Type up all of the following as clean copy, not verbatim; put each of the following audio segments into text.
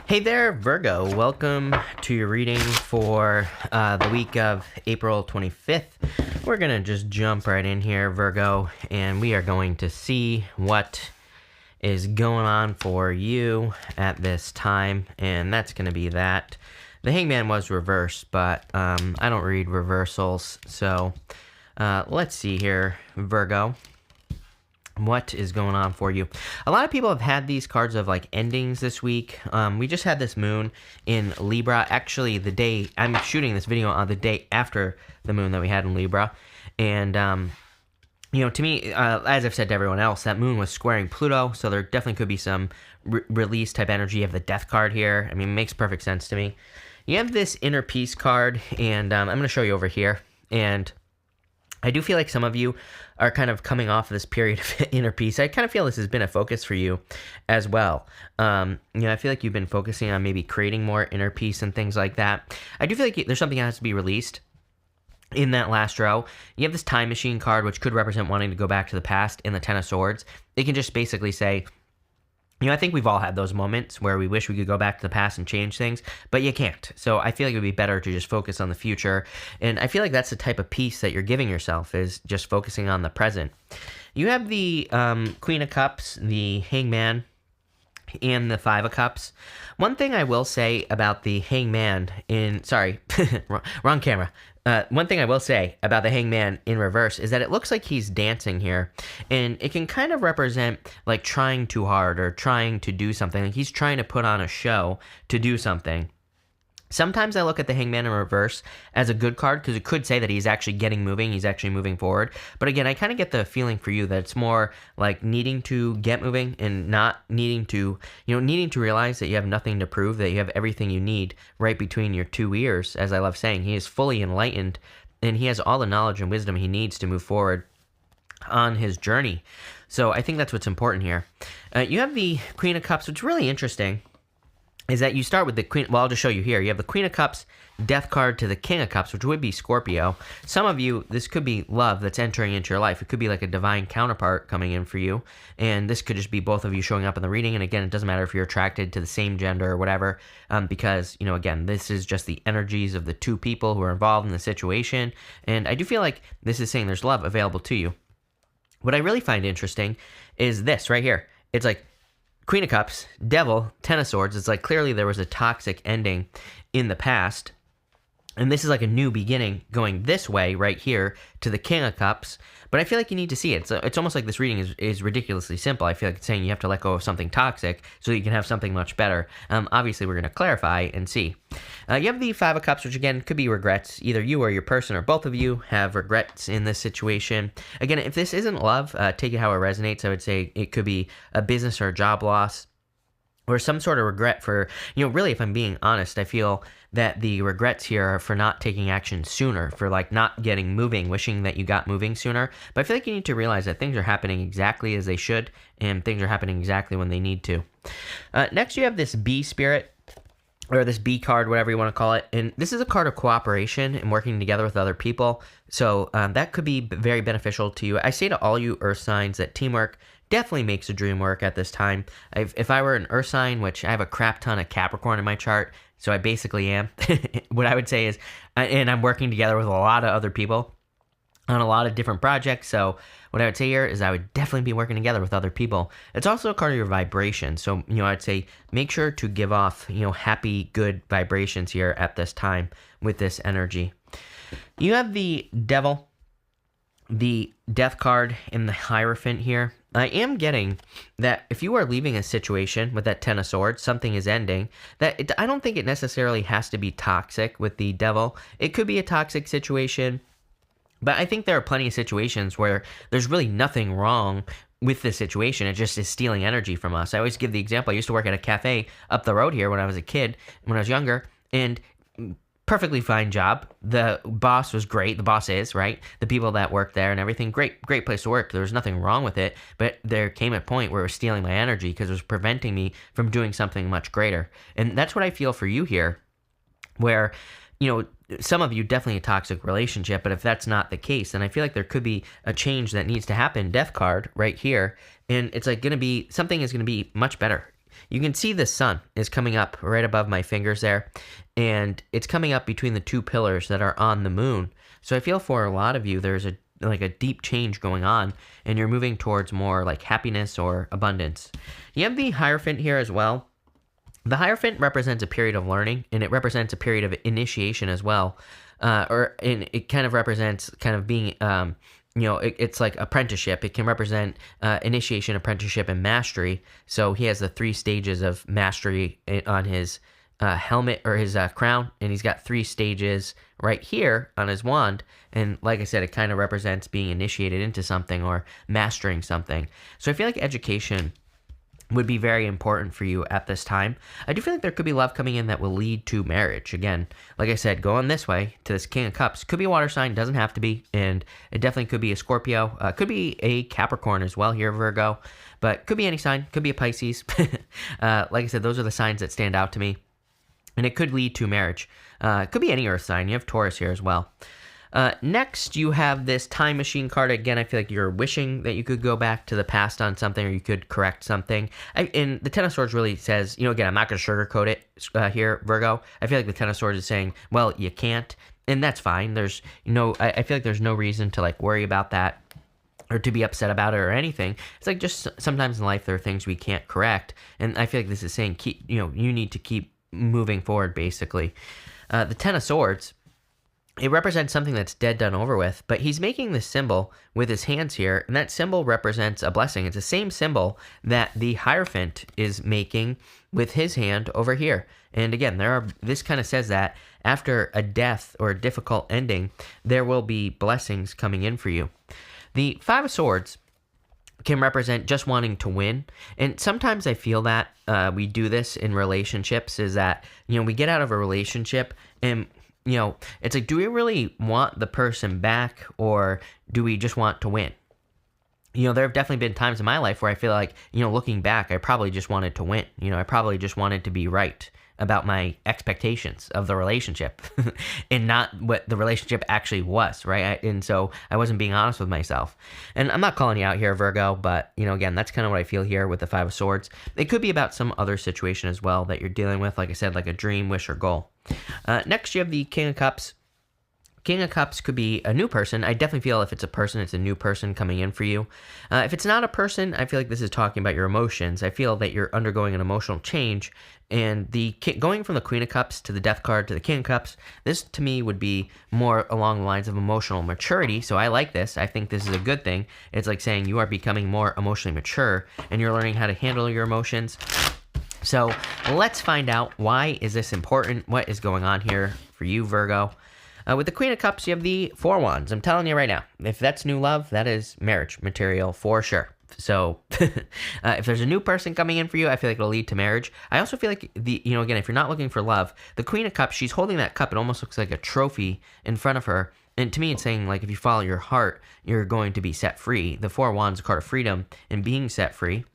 Hey there, Virgo. Welcome to your reading for the week of April 25th. We're going to just jump right in here, Virgo, and we are going to see what is going on for you at this time, and that's going to be that. The Hangman was reversed, but I don't read reversals, so let's see here, Virgo. What is going on for you? A lot of people have had these cards of like endings this week. We just had this moon in Libra. Actually, the day I'm shooting this video on the day after the moon that we had in Libra. And, to me, as I've said to everyone else, that moon was squaring Pluto. So there definitely could be some release type energy of the death card here. I mean, it makes perfect sense to me. You have this inner peace card, and I'm going to show you over here. And I do feel like some of you are kind of coming off of this period of inner peace. I kind of feel this has been a focus for you as well. I feel like you've been focusing on maybe creating more inner peace and things like that. I do feel like there's something that has to be released in that last row. You have this time machine card, which could represent wanting to go back to the past in the Ten of Swords. It can just basically say, I think we've all had those moments where we wish we could go back to the past and change things, but you can't. So I feel like it would be better to just focus on the future. And I feel like that's the type of peace that you're giving yourself, is just focusing on the present. You have the Queen of Cups, the Hangman, and the Five of Cups. One thing I will say about the Hangman wrong camera. One thing I will say about the Hangman in reverse is that it looks like he's dancing here, and it can kind of represent like trying too hard or trying to do something. Like he's trying to put on a show to do something. Sometimes I look at the Hangman in reverse as a good card because it could say that he's actually getting moving, he's actually moving forward. But again, I kind of get the feeling for you that it's more like needing to get moving and not needing to, needing to realize that you have nothing to prove, that you have everything you need right between your two ears. As I love saying, he is fully enlightened and he has all the knowledge and wisdom he needs to move forward on his journey. So I think that's what's important here. You have the Queen of Cups, which is really interesting. Is that you start with the Queen, well, I'll just show you here. You have the Queen of Cups, Death card to the King of Cups, which would be Scorpio. Some of you, this could be love that's entering into your life. It could be like a divine counterpart coming in for you. And this could just be both of you showing up in the reading. And again, it doesn't matter if you're attracted to the same gender or whatever, because, again, this is just the energies of the two people who are involved in the situation. And I do feel like this is saying there's love available to you. What I really find interesting is this right here. It's like, Queen of Cups, Devil, Ten of Swords. It's like clearly there was a toxic ending in the past. And this is like a new beginning going this way right here to the King of Cups. But I feel like you need to see it. So it's almost like this reading is ridiculously simple. I feel like it's saying you have to let go of something toxic so you can have something much better. Obviously, we're going to clarify and see. You have the Five of Cups, which again could be regrets. Either you or your person or both of you have regrets in this situation. Again, if this isn't love, take it how it resonates. I would say it could be a business or a job loss, or some sort of regret for, really, if I'm being honest, I feel that the regrets here are for not taking action sooner, for like not getting moving, wishing that you got moving sooner. But I feel like you need to realize that things are happening exactly as they should, and things are happening exactly when they need to. Next, you have this Bee Spirit, or this B card, whatever you want to call it. And this is a card of cooperation and working together with other people. So that could be very beneficial to you. I say to all you Earth signs that teamwork definitely makes a dream work at this time. If I were an Earth sign, which I have a crap ton of Capricorn in my chart, so I basically am, what I would say is, and I'm working together with a lot of other people on a lot of different projects. So what I would say here is I would definitely be working together with other people. It's also a card of your vibration. So, I'd say make sure to give off, happy, good vibrations here at this time with this energy. You have the Devil, the Death card, and the Hierophant here. I am getting that if you are leaving a situation with that Ten of Swords, something is ending, I don't think it necessarily has to be toxic with the Devil. It could be a toxic situation, but I think there are plenty of situations where there's really nothing wrong with the situation. It just is stealing energy from us. I always give the example. I used to work at a cafe up the road here when I was a kid, when I was younger, and perfectly fine job. The boss was great. The boss is, right? The people that worked there and everything, great place to work. There was nothing wrong with it, but there came a point where it was stealing my energy because it was preventing me from doing something much greater. And that's what I feel for you here, where, some of you definitely a toxic relationship, but if that's not the case, then I feel like there could be a change that needs to happen. Death card right here. And it's like something is going to be much better you can see the sun is coming up right above my fingers there, and it's coming up between the two pillars that are on the moon. So I feel for a lot of you, there's a deep change going on, and you're moving towards more like happiness or abundance. You have the Hierophant here as well. The Hierophant represents a period of learning, and it represents a period of initiation as well. And it kind of represents kind of being, it's like apprenticeship. It can represent initiation, apprenticeship, and mastery. So he has the 3 stages of mastery on his helmet or his crown, and he's got 3 stages right here on his wand. And like I said, it kind of represents being initiated into something or mastering something. So I feel like education would be very important for you at this time. I do feel like there could be love coming in that will lead to marriage. Again, like I said, going this way to this King of Cups. Could be a water sign, doesn't have to be. And it definitely could be a Scorpio. Could be a Capricorn as well here, Virgo. But could be any sign. Could be a Pisces. Like I said, those are the signs that stand out to me. And it could lead to marriage. It could be any earth sign. You have Taurus here as well. Next, you have this time machine card. Again, I feel like you're wishing that you could go back to the past on something, or you could correct something. And the Ten of Swords really says, again, I'm not going to sugarcoat it here, Virgo. I feel like the Ten of Swords is saying, well, you can't, and that's fine. There's I feel like there's no reason to like worry about that or to be upset about it or anything. It's like just sometimes in life there are things we can't correct, and I feel like this is saying you need to keep moving forward, basically. The Ten of Swords, it represents something that's dead, done, over with, but he's making this symbol with his hands here, and that symbol represents a blessing. It's the same symbol that the Hierophant is making with his hand over here. And again, this kind of says that after a death or a difficult ending, there will be blessings coming in for you. The Five of Swords can represent just wanting to win, and sometimes I feel that we do this in relationships, is that, we get out of a relationship and it's like, do we really want the person back, or do we just want to win? There have definitely been times in my life where I feel like, looking back, I probably just wanted to win. I probably just wanted to be right about my expectations of the relationship and not what the relationship actually was, right? And so I wasn't being honest with myself. And I'm not calling you out here, Virgo, but, again, that's kind of what I feel here with the Five of Swords. It could be about some other situation as well that you're dealing with, like I said, like a dream, wish, or goal. Next, you have the King of Cups. King of Cups could be a new person. I definitely feel if it's a person, it's a new person coming in for you. If it's not a person, I feel like this is talking about your emotions. I feel that you're undergoing an emotional change, and going from the Queen of Cups to the Death card to the King of Cups, this to me would be more along the lines of emotional maturity. So I like this. I think this is a good thing. It's like saying you are becoming more emotionally mature, and you're learning how to handle your emotions. So let's find out, why is this important? What is going on here for you, Virgo? With the Queen of Cups, you have the Four Wands. I'm telling you right now, if that's new love, that is marriage material for sure. So if there's a new person coming in for you, I feel like it'll lead to marriage. I also feel like, again, if you're not looking for love, the Queen of Cups, she's holding that cup. It almost looks like a trophy in front of her. And to me, it's saying, like, if you follow your heart, you're going to be set free. The Four Wands, a card of freedom and being set free.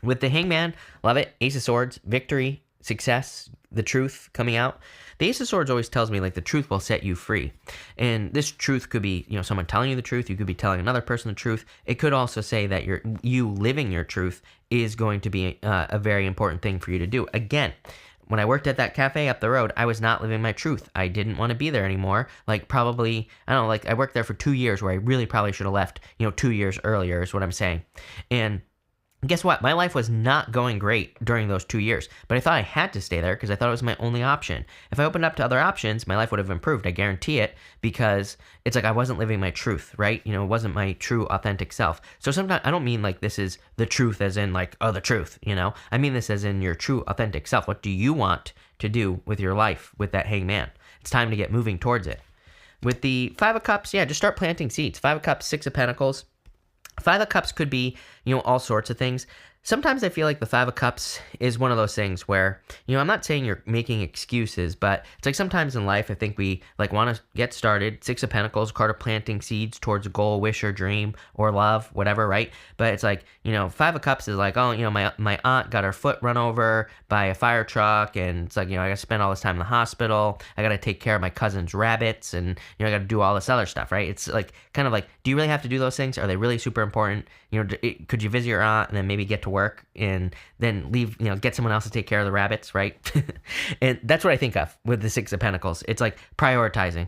With the Hangman, love it. Ace of Swords, victory, success, the truth coming out. The Ace of Swords always tells me, like, the truth will set you free. And this truth could be, someone telling you the truth. You could be telling another person the truth. It could also say that you living your truth is going to be a very important thing for you to do. Again, when I worked at that cafe up the road, I was not living my truth. I didn't want to be there anymore. Like, probably, I worked there for 2 years where I really probably should have left, 2 years earlier is what I'm saying. And guess what? My life was not going great during those 2 years, but I thought I had to stay there because I thought it was my only option. If I opened up to other options, my life would have improved. I guarantee it, because it's like I wasn't living my truth, right? It wasn't my true, authentic self. So sometimes I don't mean like this is the truth as in like, the truth, I mean this as in your true, authentic self. What do you want to do with your life with that Hangman? It's time to get moving towards it. With the Five of Cups, just start planting seeds. Five of Cups, Six of Pentacles. Five of Cups could be, all sorts of things. Sometimes I feel like the Five of Cups is one of those things where, I'm not saying you're making excuses, but it's like sometimes in life I think we want to get started. Six of Pentacles, card of planting seeds towards a goal, wish, or dream, or love, whatever, right? But it's like, Five of Cups is like, my aunt got her foot run over by a fire truck, and it's like, I got to spend all this time in the hospital. I got to take care of my cousin's rabbits, and, I got to do all this other stuff, right? It's like, kind of like, do you really have to do those things? Are they really super important? Could you visit your aunt and then maybe get to work work and then leave, get someone else to take care of the rabbits, right? And that's what I think of with the Six of Pentacles. It's like prioritizing.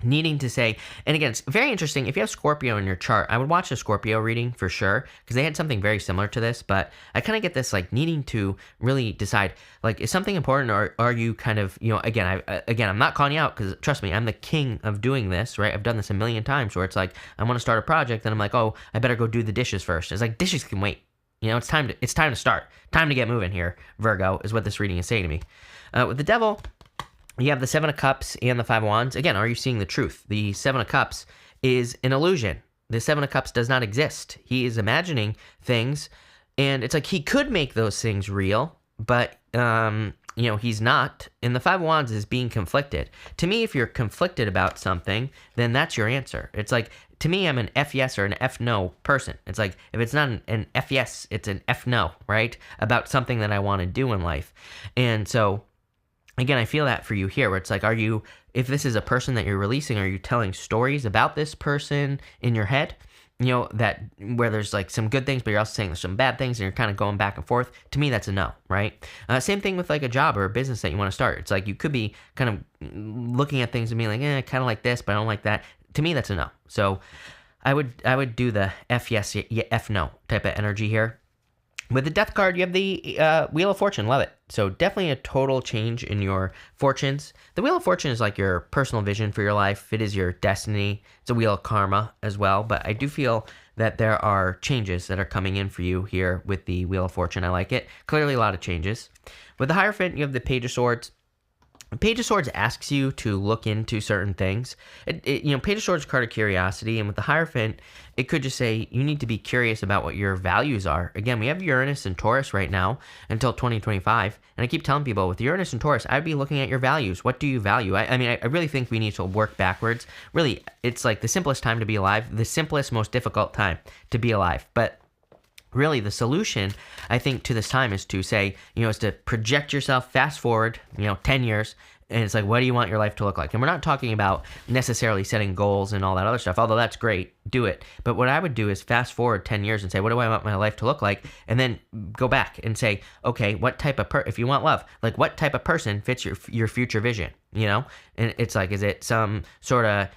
Needing to say, and again, it's very interesting. If you have Scorpio in your chart, I would watch a Scorpio reading for sure, because they had something very similar to this. But I kind of get this like needing to really decide, like, is something important, or are you kind of, again, I'm not calling you out, because trust me, I'm the king of doing this, right? I've done this a million times, where it's like I want to start a project, and I'm like, oh, I better go do the dishes first. It's like dishes can wait. It's time to start. Time to get moving here. Virgo is what this reading is saying to me. With the Devil, you have the Seven of Cups and the Five of Wands. Again, are you seeing the truth? The Seven of Cups is an illusion. The Seven of Cups does not exist. He is imagining things, and it's like he could make those things real, but he's not. And the Five of Wands is being conflicted. To me, if you're conflicted about something, then that's your answer. It's like, to me, I'm an F yes or an F no person. It's like, if it's not an F yes, it's an F no, right? About something that I want to do in life. And so, again, I feel that for you here, where it's like, if this is a person that you're releasing, are you telling stories about this person in your head? That where there's like some good things, but you're also saying there's some bad things, and you're kind of going back and forth. To me, that's a no, right? Same thing with like a job or a business that you want to start. It's like you could be kind of looking at things and being like, kind of like this, but I don't like that. To me, that's a no. So I would do the F yes, F no type of energy here. With the Death card, you have the Wheel of Fortune. Love it. So definitely a total change in your fortunes. The Wheel of Fortune is like your personal vision for your life. It is your destiny. It's a wheel of karma as well. But I do feel that there are changes that are coming in for you here with the Wheel of Fortune. I like it. Clearly a lot of changes. With the Hierophant, you have the Page of Swords. Page of Swords asks you to look into certain things. Page of Swords is a card of curiosity, and with the Hierophant, it could just say you need to be curious about what your values are. Again, we have Uranus and Taurus right now until 2025, and I keep telling people with Uranus and Taurus, I'd be looking at your values. What do you value? I really think we need to work backwards. Really, it's like the simplest time to be alive, the simplest, most difficult time to be alive. But really, the solution, I think, to this time is to say, is to project yourself fast forward, 10 years, and it's like, what do you want your life to look like? And we're not talking about necessarily setting goals and all that other stuff, although that's great, do it. But what I would do is fast forward 10 years and say, what do I want my life to look like? And then go back and say, okay, what type of, if you want love, like what type of person fits your future vision, And it's like, is it some sort of,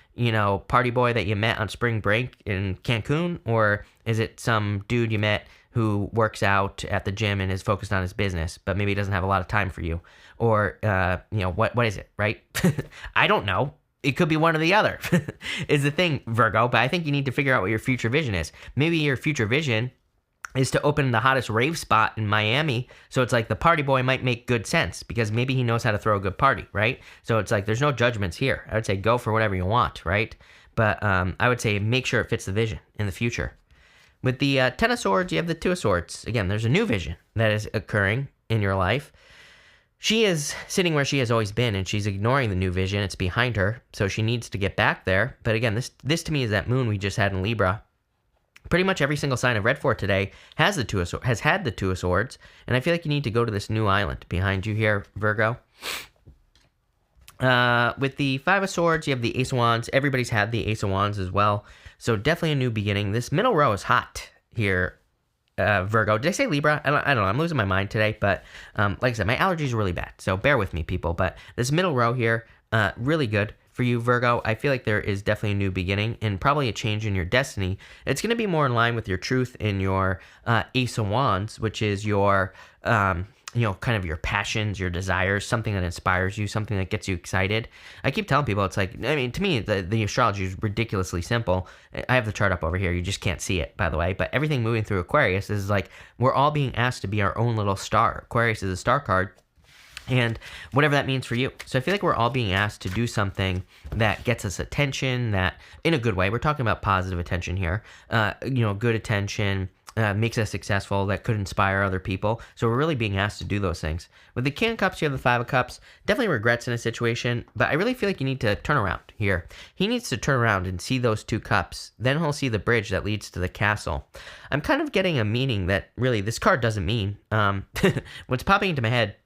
party boy that you met on spring break in Cancun? Or is it some dude you met who works out at the gym and is focused on his business, but maybe doesn't have a lot of time for you? Or, what is it, right? I don't know. It could be one or the other is the thing, Virgo. But I think you need to figure out what your future vision is. Maybe your future vision is to open the hottest rave spot in Miami. So it's like the party boy might make good sense because maybe he knows how to throw a good party, right? So it's like there's no judgments here. I would say go for whatever you want, right? But I would say make sure it fits the vision in the future. With the Ten of Swords, you have the Two of Swords. Again, there's a new vision that is occurring in your life. She is sitting where she has always been, and she's ignoring the new vision. It's behind her, so she needs to get back there. But again, this to me is that moon we just had in Libra. Pretty much every single sign I've read for today has had the Two of Swords, and I feel like you need to go to this new island behind you here, Virgo. With the Five of Swords, you have the Ace of Wands. Everybody's had the Ace of Wands as well, so definitely a new beginning. This middle row is hot here, Virgo. Did I say Libra? I don't know. I'm losing my mind today, but like I said, my allergies are really bad, so bear with me, people. But this middle row here, really good for you, Virgo. I feel like there is definitely a new beginning and probably a change in your destiny. It's going to be more in line with your truth in your Ace of Wands, which is your, kind of your passions, your desires, something that inspires you, something that gets you excited. I keep telling people, it's like, to me, the astrology is ridiculously simple. I have the chart up over here. You just can't see it, by the way. But everything moving through Aquarius is like, we're all being asked to be our own little star. Aquarius is a star card. And whatever that means for you. So I feel like we're all being asked to do something that gets us attention, that in a good way, we're talking about positive attention here, good attention, makes us successful, that could inspire other people. So we're really being asked to do those things. With the King of Cups, you have the Five of Cups. Definitely regrets in a situation, but I really feel like you need to turn around here. He needs to turn around and see those two cups. Then he'll see the bridge that leads to the castle. I'm kind of getting a meaning that really this card doesn't mean. What's popping into my head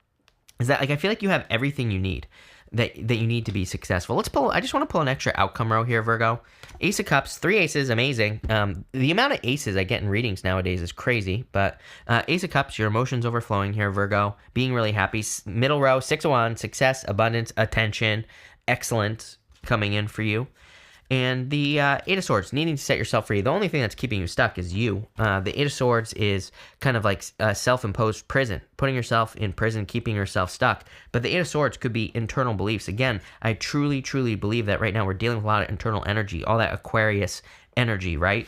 is that, like, I feel like you have everything you need. that you need to be successful. I just want to pull an extra outcome row here, Virgo. Ace of Cups, 3 aces, amazing. The amount of aces I get in readings nowadays is crazy, but Ace of Cups, your emotions overflowing here, Virgo. Being really happy. Middle row, 6 of Wands, success, abundance, attention, excellent coming in for you. And the Eight of Swords, needing to set yourself free. The only thing that's keeping you stuck is you. The Eight of Swords is kind of like a self-imposed prison, putting yourself in prison, keeping yourself stuck. But the Eight of Swords could be internal beliefs. Again, I truly, truly believe that right now we're dealing with a lot of internal energy, all that Aquarius energy, right?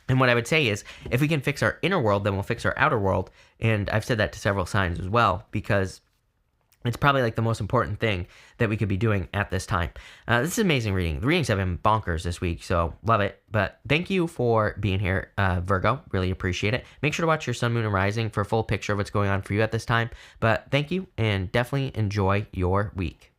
And what I would say is, if we can fix our inner world, then we'll fix our outer world. And I've said that to several signs as well, because it's probably like the most important thing that we could be doing at this time. This is an amazing reading. The readings have been bonkers this week, so love it. But thank you for being here, Virgo. Really appreciate it. Make sure to watch your sun, moon, and rising for a full picture of what's going on for you at this time. But thank you, and definitely enjoy your week.